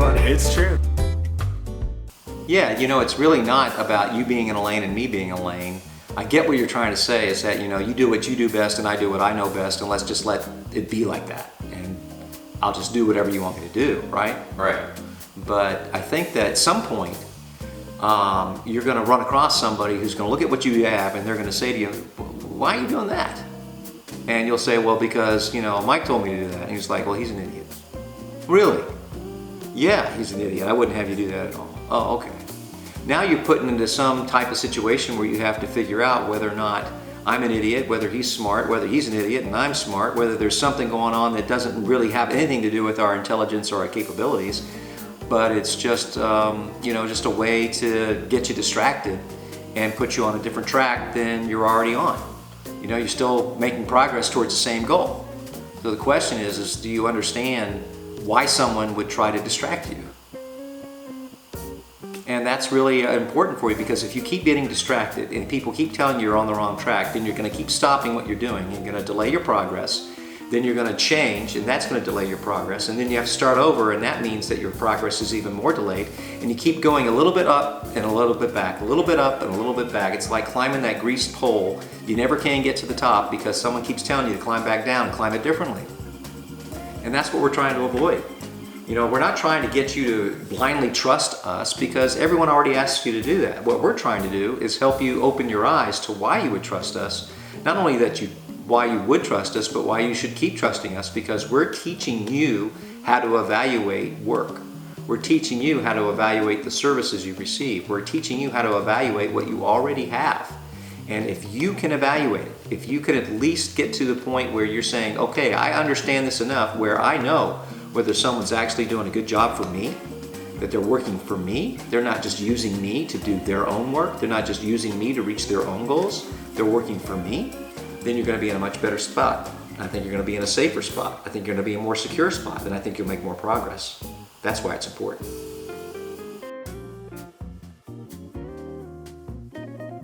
funny. It's true. Yeah, it's really not about you being in a lane and me being in a lane. I get what you're trying to say is that, you do what you do best and I do what I know best, and let's just let it be like that. And I'll just do whatever you want me to do, right? Right. But I think that at some point, you're going to run across somebody who's going to look at what you have and they're going to say to you, why are you doing that? And you'll say, well, because, Mike told me to do that. And he's like, well, he's an idiot. Really? Yeah, he's an idiot. I wouldn't have you do that at all. Oh, okay. Now you're putting into some type of situation where you have to figure out whether or not I'm an idiot, whether he's smart, whether he's an idiot and I'm smart, whether there's something going on that doesn't really have anything to do with our intelligence or our capabilities, but it's just, just a way to get you distracted and put you on a different track than you're already on. You're still making progress towards the same goal. So the question is do you understand why someone would try to distract you? And that's really important for you, because if you keep getting distracted and people keep telling you you're on the wrong track, then you're going to keep stopping what you're doing. You're going to delay your progress. Then you're going to change, and that's going to delay your progress. And then you have to start over, and that means that your progress is even more delayed. And you keep going a little bit up and a little bit back, a little bit up and a little bit back. It's like climbing that greased pole. You never can get to the top because someone keeps telling you to climb back down and climb it differently. And that's what we're trying to avoid. We're not trying to get you to blindly trust us, because everyone already asks you to do that. What we're trying to do is help you open your eyes to why you would trust us. Not only why you would trust us, but why you should keep trusting us, because we're teaching you how to evaluate work. We're teaching you how to evaluate the services you receive. We're teaching you how to evaluate what you already have. And if you can evaluate it, if you can at least get to the point where you're saying, okay, I understand this enough where I know whether someone's actually doing a good job for me, that they're working for me, they're not just using me to do their own work, they're not just using me to reach their own goals, they're working for me, then you're going to be in a much better spot. I think you're going to be in a safer spot. I think you're going to be in a more secure spot, and I think you'll make more progress. That's why it's important.